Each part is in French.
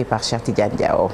Par Cheikh Tidiane Diao.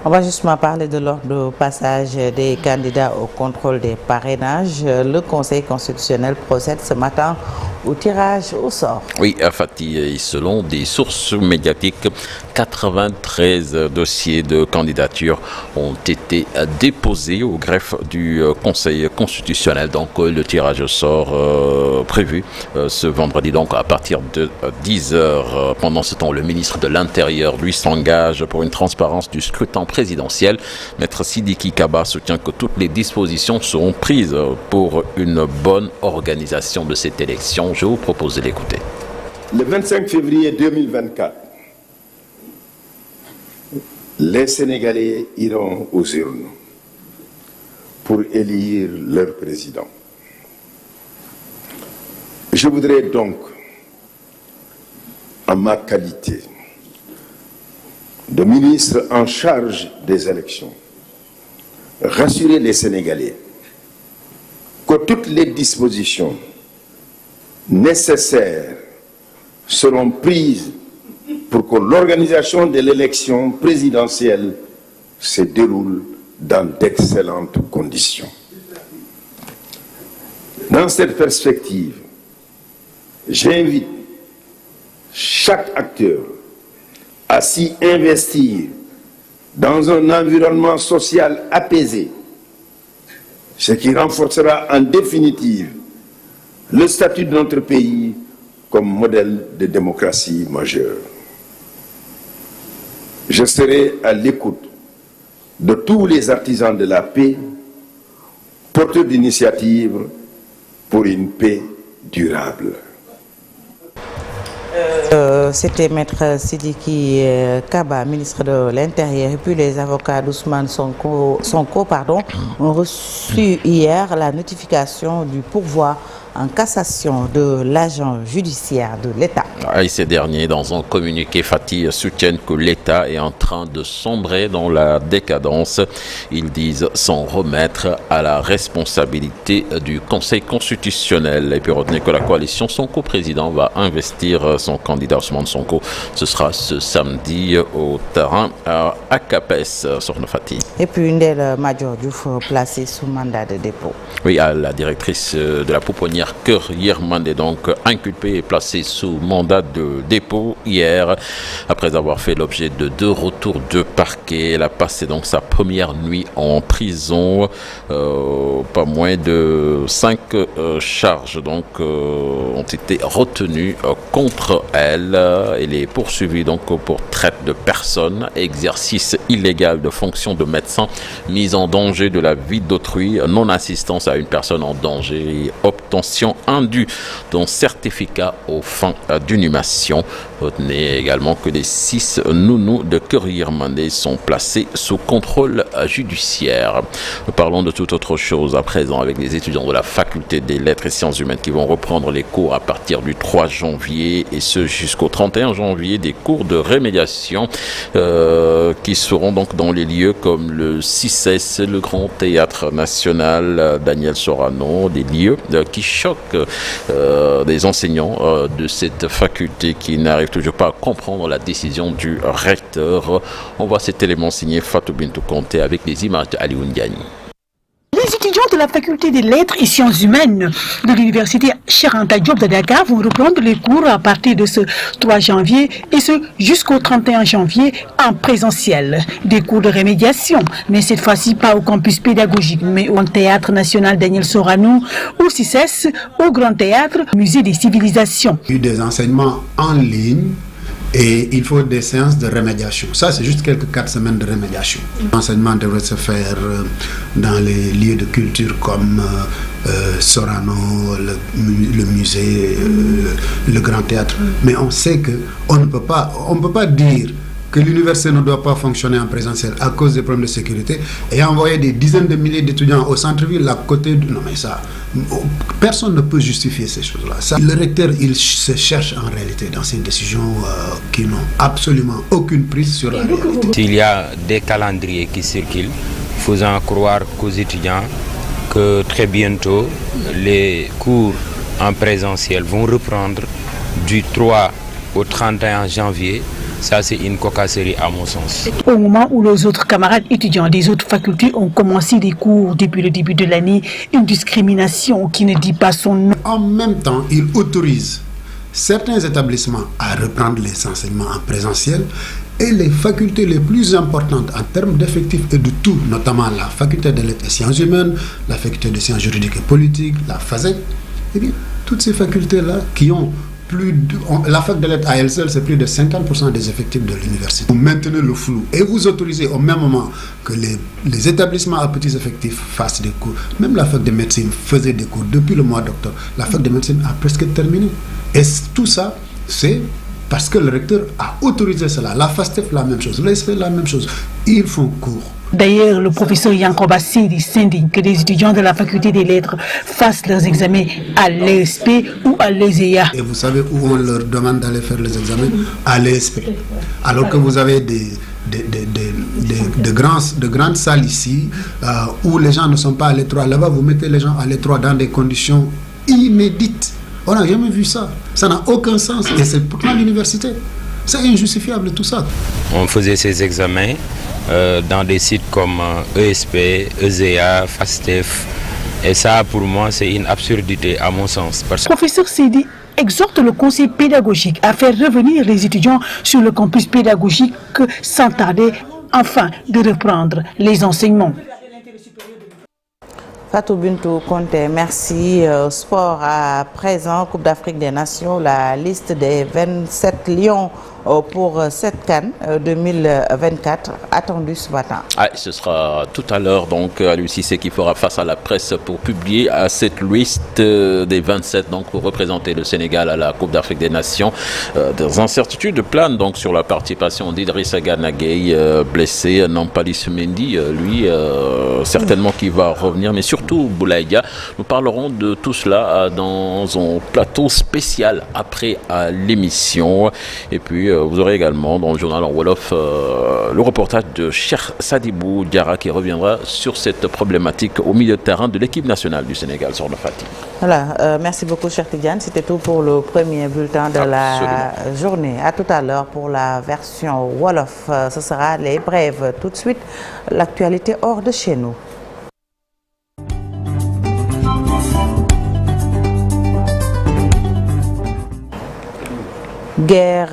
On va justement parler de l'ordre de passage des candidats au contrôle des parrainages. Le Conseil constitutionnel procède ce matin au tirage au sort. Oui, Fatih, selon des sources médiatiques, 93 dossiers de candidature ont été déposés au greffe du Conseil constitutionnel. Donc le tirage au sort prévu ce vendredi, donc à partir de 10h. Pendant ce temps, le ministre de l'Intérieur, lui, s'engage pour une transparence du scrutin présidentiel. Maître Sidiki Kaba soutient que toutes les dispositions seront prises pour une bonne organisation de cette élection. Je vous propose de l'écouter. Le 25 février 2024, les Sénégalais iront aux urnes pour élire leur président. Je voudrais donc, en ma qualité de ministre en charge des élections, rassurer les Sénégalais que toutes les dispositions nécessaires seront prises pour que l'organisation de l'élection présidentielle se déroule dans d'excellentes conditions. Dans cette perspective, j'invite chaque acteur à s'y investir dans un environnement social apaisé, ce qui renforcera en définitive le statut de notre pays comme modèle de démocratie majeure. Je serai à l'écoute de tous les artisans de la paix, porteurs d'initiatives pour une paix durable. C'était Maître Sidiki Kaba, ministre de l'Intérieur, et puis les avocats d'Ousmane Sonko, ont reçu hier la notification du pourvoi en cassation de l'agent judiciaire de l'État. Et ces derniers, dans un communiqué, Fatih, soutiennent que l'État est en train de sombrer dans la décadence. Ils disent s'en remettre à la responsabilité du Conseil constitutionnel. Et puis retenez que la coalition Sonko président va investir son candidat Ousmane Sonko. Ce sera ce samedi au terrain à Capes, sur nos Fatih. Et puis Ndella Madior Diouf placée sous mandat de dépôt. Oui, la directrice de la pouponnière Kër Yirmandé, donc inculpée et placée sous mandat de dépôt hier après avoir fait l'objet de 2 retours de parquet. Elle a passé donc sa première nuit en prison. Pas moins de 5 charges donc ont été retenues contre elle. Elle est poursuivie donc pour traite de personnes, exercice illégal de fonction de médecin, mise en danger de la vie d'autrui, non-assistance à une personne en danger et obtention indue d'un certificat aux fins d'inhumation. Retenez également que les 6 nounous de Kër Yirmandé sont placés sous contrôle judiciaire. Parlons de toute autre chose à présent avec les étudiants de la faculté des lettres et sciences humaines qui vont reprendre les cours à partir du 3 janvier et ce jusqu'au 31 janvier, des cours de rémédiation qui seront donc dans les lieux comme le CICES, le Grand Théâtre National Daniel Sorano, des lieux qui choquent des enseignants de cette faculté qui n'arrivent toujours pas à comprendre la décision du recteur. On voit cet élément signé Fatou Bintou Conté avec les images d'Alioune Diagne. Les étudiants de la faculté des lettres et sciences humaines de l'université Cheikh Anta Diop de Dakar vont reprendre les cours à partir de ce 3 janvier et ce jusqu'au 31 janvier en présentiel. Des cours de rémédiation, mais cette fois-ci pas au campus pédagogique, mais au Théâtre National Daniel Sorano, au CICES, au Grand Théâtre, Musée des Civilisations. Il y a eu des enseignements en ligne. Et il faut des séances de rémédiation. Ça, c'est juste quelques 4 semaines de rémédiation. L'enseignement devrait se faire dans les lieux de culture comme Sorano, le musée, le Grand Théâtre. Mais on sait qu'on ne peut pas dire que l'université ne doit pas fonctionner en présentiel à cause des problèmes de sécurité et envoyer des dizaines de milliers d'étudiants au centre-ville à côté de... Non mais ça, personne ne peut justifier ces choses-là. Le recteur, il se cherche en réalité dans ces décisions qui n'ont absolument aucune prise sur la réalité. Il y a des calendriers qui circulent faisant croire qu'aux étudiants que très bientôt, les cours en présentiel vont reprendre du 3 au 31 janvier. Ça, c'est une cocasserie à mon sens. Au moment où les autres camarades étudiants des autres facultés ont commencé des cours depuis le début de l'année, une discrimination qui ne dit pas son nom. En même temps, il autorise certains établissements à reprendre les enseignements en présentiel et les facultés les plus importantes en termes d'effectifs et de tout, notamment la faculté des lettres et sciences humaines, la faculté des sciences juridiques et politiques, la FASEC, eh bien, toutes ces facultés-là qui ont la fac de lettres à elle seule, c'est plus de 50% des effectifs de l'université. Vous maintenez le flou et vous autorisez au même moment que les établissements à petits effectifs fassent des cours. Même la fac de médecine faisait des cours depuis le mois d'octobre. La fac de médecine a presque terminé. Et tout ça, c'est parce que le recteur a autorisé cela. La FASTEF, la même chose. L'ESP, la même chose. Ils font cours. D'ailleurs, le professeur Yankoba Sidi s'indigne que les étudiants de la faculté des lettres fassent leurs examens à l'ESP ou à l'ESEA. Et vous savez où on leur demande d'aller faire les examens? À l'ESP. Alors que vous avez de grandes salles ici où les gens ne sont pas à l'étroit. Là-bas, vous mettez les gens à l'étroit dans des conditions inédites. On n'a jamais vu ça. Ça n'a aucun sens. Et c'est pourtant l'université. C'est injustifiable tout ça. On faisait ces examens dans des sites comme ESP, ESEA, FASTEF. Et ça, pour moi, c'est une absurdité à mon sens. Professeur Sidi exhorte le conseil pédagogique à faire revenir les étudiants sur le campus pédagogique sans tarder, afin de reprendre les enseignements. Fatou Bintou Conté, merci. Sport à présent, Coupe d'Afrique des Nations, la liste des 27 lions pour cette CAN 2024 attendue ce matin. Ah, ce sera tout à l'heure, donc Aliou Cissé qui fera face à la presse pour publier cette liste des 27 donc, pour représenter le Sénégal à la Coupe d'Afrique des Nations. Des incertitudes planent donc sur la participation d'Idrissa Gana Gueye, blessé, Nampalys Mendy, lui certainement qui va revenir, mais surtout Boulaye Dia. Nous parlerons de tout cela dans un plateau spécial après l'émission. Et puis vous aurez également dans le journal en Wolof le reportage de Cheikh Sadibou Diarra qui reviendra sur cette problématique au milieu de terrain de l'équipe nationale du Sénégal sur le Fatih. Voilà, merci beaucoup Cheikh Tidiane. C'était tout pour le premier bulletin de la journée. À tout à l'heure pour la version Wolof. Ce sera les brèves. Tout de suite, l'actualité hors de chez nous. Guerre